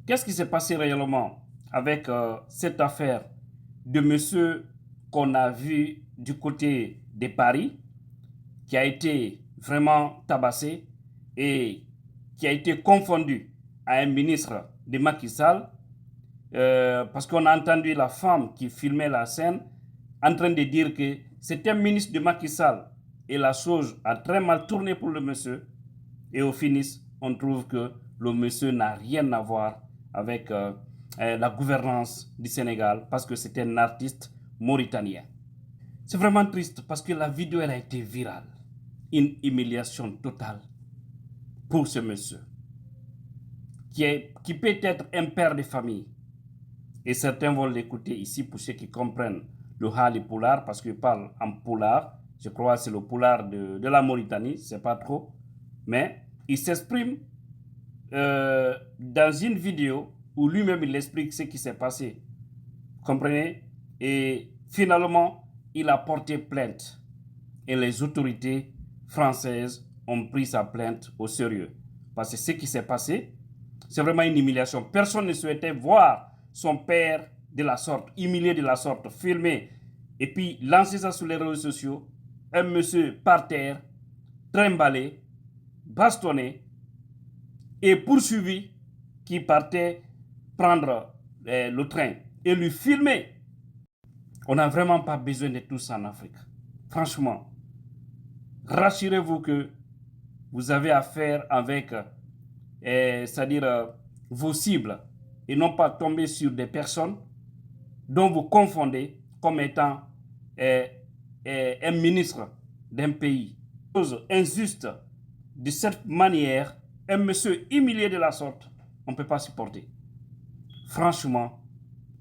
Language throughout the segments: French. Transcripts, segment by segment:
Qu'est-ce qui s'est passé réellement avec cette affaire de monsieur qu'on a vu du côté de Paris, qui a été vraiment tabassé et qui a été confondu à un ministre de Macky Sall, parce qu'on a entendu la femme qui filmait la scène en train de dire que c'était un ministre de Macky Sall et la chose a très mal tourné pour le monsieur. Et au finish, on trouve que le monsieur n'a rien à voir avec la gouvernance du Sénégal parce que c'était un artiste mauritanien. C'est vraiment triste parce que la vidéo elle a été virale. Une humiliation totale pour ce monsieur qui peut être un père de famille. Et certains vont l'écouter ici pour ceux qui comprennent le Hali Poulard parce qu'il parle en Poulard. Je crois que c'est le Poulard de la Mauritanie, c'est pas trop. Mais il s'exprime dans une vidéo où lui-même il explique ce qui s'est passé. Comprenez? Et finalement, il a porté plainte. Et les autorités françaises ont pris sa plainte au sérieux. Parce que ce qui s'est passé, c'est vraiment une humiliation. Personne ne souhaitait voir son père de la sorte, humilié de la sorte, filmé, et puis lancer ça sur les réseaux sociaux. Un monsieur par terre, trimballé, bastonné, et poursuivi, qui partait prendre le train et lui filmer. On n'a vraiment pas besoin de tout ça en Afrique. Franchement, rassurez-vous que vous avez affaire avec, c'est-à-dire vos cibles, et non pas tomber sur des personnes dont vous confondez comme étant un ministre d'un pays. Chose injuste de cette manière, un monsieur humilié de la sorte, on ne peut pas supporter. Franchement,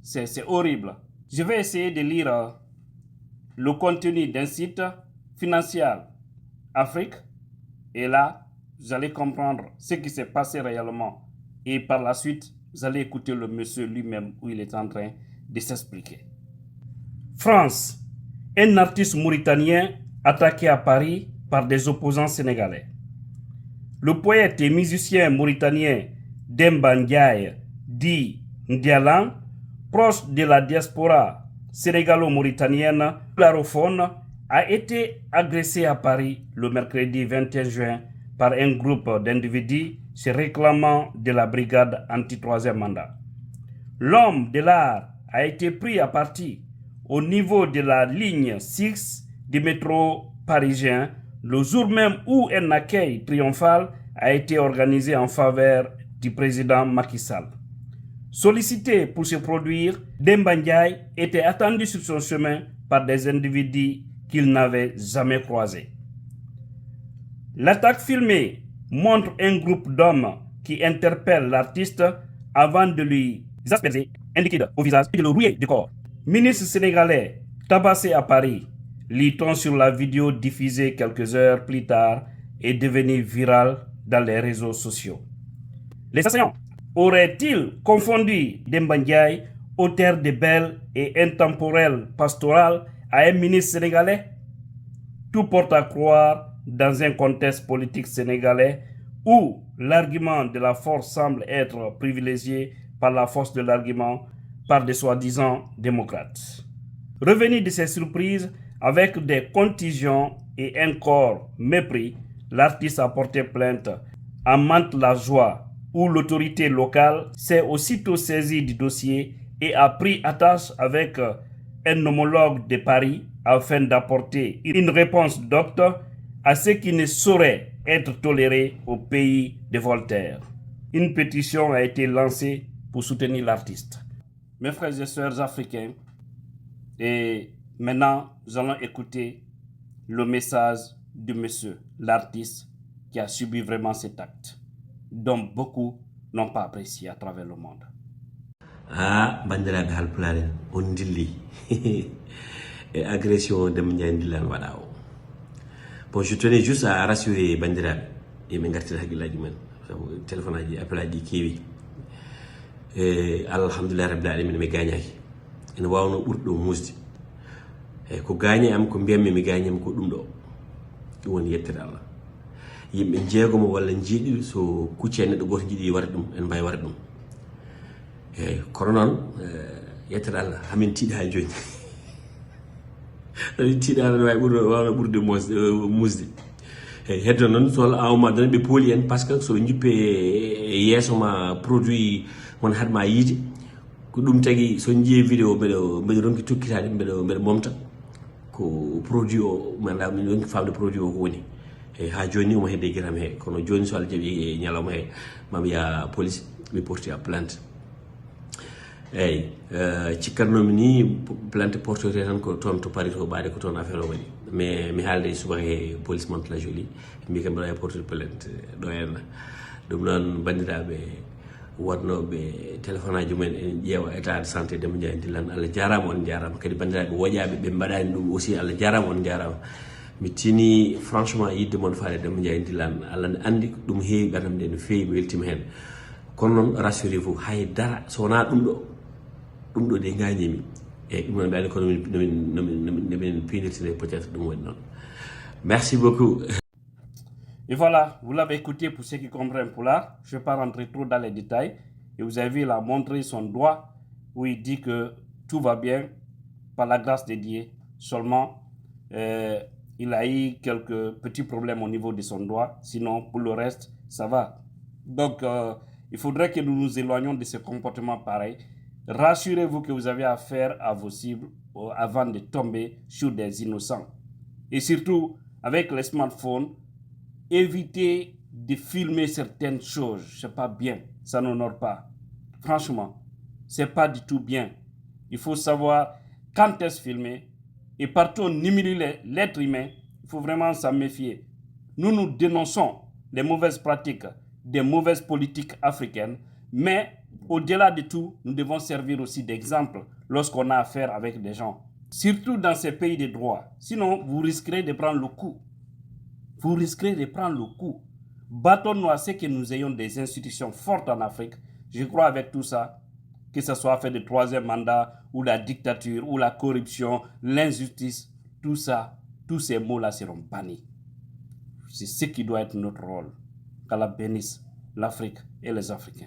c'est horrible. Je vais essayer de lire le contenu d'un site financier Afrique. Et là, vous allez comprendre ce qui s'est passé réellement. Et par la suite, vous allez écouter le monsieur lui-même où il est en train de s'expliquer. France, un artiste mauritanien attaqué à Paris par des opposants sénégalais. Le poète et musicien mauritanien Demba Ndiaye, dit Ndialan, proche de la diaspora sénégalo-mauritanienne clarophone, a été agressé à Paris le mercredi 21 juin par un groupe d'individus se réclamant de la brigade anti-troisième mandat. L'homme de l'art a été pris à partie au niveau de la ligne 6 du métro parisien le jour même où un accueil triomphal a été organisé en faveur du président Macky Sall. Sollicité pour se produire, Demba Ndiaye était attendu sur son chemin par des individus qu'il n'avait jamais croisés. L'attaque filmée montre un groupe d'hommes qui interpellent l'artiste avant de lui asperger un liquide au visage et de le rouiller du corps. Ministre sénégalais tabassé à Paris, lit-on sur la vidéo diffusée quelques heures plus tard et devenue virale dans les réseaux sociaux. Les assaillants auraient-ils confondu Demba Ndiaye, auteur de belles et intemporelles pastorales, à un ministre sénégalais? Tout porte à croire dans un contexte politique sénégalais où l'argument de la force semble être privilégié par la force de l'argument par des soi-disant démocrates. Revenu de ces surprises avec des contingents et un corps mépris, l'artiste a porté plainte à Mantes-la-Joie, où l'autorité locale s'est aussitôt saisie du dossier et a pris attache avec un homologue de Paris afin d'apporter une réponse docte à ce qui ne saurait être toléré au pays de Voltaire. Une pétition a été lancée pour soutenir l'artiste. Mes frères et sœurs africains, et maintenant nous allons écouter le message de monsieur, l'artiste, qui a subi vraiment cet acte, dont beaucoup n'ont pas apprécié à travers le monde. Ah, bandiraɓe halpulare on dilli et agression de Ndiaye Ndilane waɗa o. Bon, je tenais juste à rassurer bandiraɓe e ɓe gartira haqqillaji men téléphone aji appel aji keewi alhamdulillah rabbil alamin mi gañaki ene wawno ɓurɗo musde e ko gañi am ko mbiyammi mi gañami ko ɗum ɗo ɗum woni yettere Allah. Yimɓe jeegomo walla jiiɗi so kucci e neɗɗo goto jiiɗi waɗa ɗum en mbawi waɗa ɗum. kono noon yettere Allah hamin tiiɗi ha joni tiiɗano wawi wawno ɓurde musde heddo noon so awma dana ɓe pooli en par ce que soɓe juppe yeeso ma produit won haɗma yiide ko ɗum tagui so jii vidéo mbeɗa ronki tokkitade mbeɗa momta ko produit o manda min ronki famde produit o ko woni ha joni omo hedde guitam he kono joni so Allah jaaɓi e ñalawma he mami ya police ɓe porti a plainte cikkannomi ni plainte portote tan ko toon to Paris to ɓaade ko toon affaire o waɗi mais mi haalde subaka e police Mantes la Jolie mbi kam mbiɗa portude plainte ɗo henna ɗum noon bandiraɓe wonnoɓe téléphone aji mumen en ƴeewa état de santé Demba Ndiaye Ndilane Allah jarama on jarama kadi bandiraɓe woƴaɓe ɓe mbaɗani ɗum aussi Allah jarama on jarama mi tini franchement yidde moon faade Demba Ndiaye Ndilane Allah ne andi ɗum heewi ɓerdam nde no feewi mi weltima hen kono noon rassurez vous haydara so wona ɗum ɗo de gañimi eyyi ɗum noon ɓeyani kono nomin pinirtine peut être ɗum woni noon merci beaucoup. Et voilà, vous l'avez écouté pour ceux qui comprennent Pulaar. Je ne vais pas rentrer trop dans les détails. Et vous avez vu, il a montré son doigt où il dit que tout va bien par la grâce de Dieu. Seulement, il a eu quelques petits problèmes au niveau de son doigt. Sinon, pour le reste, ça va. Donc, il faudrait que nous nous éloignions de ce comportement pareil. Rassurez-vous que vous avez affaire à vos cibles avant de tomber sur des innocents. Et surtout, avec les smartphones, évitez de filmer certaines choses. C'est pas bien. Ça n'honore pas. Franchement, c'est pas du tout bien. Il faut savoir quand est-ce filmer. Et partout on humilie l'être humain, il faut vraiment s'en méfier. Nous dénonçons les mauvaises pratiques, des mauvaises politiques africaines, mais au-delà de tout, nous devons servir aussi d'exemple lorsqu'on a affaire avec des gens. Surtout dans ces pays de droit. Sinon, vous risquerez de prendre le coup. Vous risquerez de prendre le coup. Battons-nous à ce que nous ayons des institutions fortes en Afrique. Je crois avec tout ça, que ce soit fait de troisième mandat, ou la dictature, ou la corruption, l'injustice, tout ça, tous ces mots-là seront bannis. C'est ce qui doit être notre rôle. Qu'Allah bénisse l'Afrique et les Africains.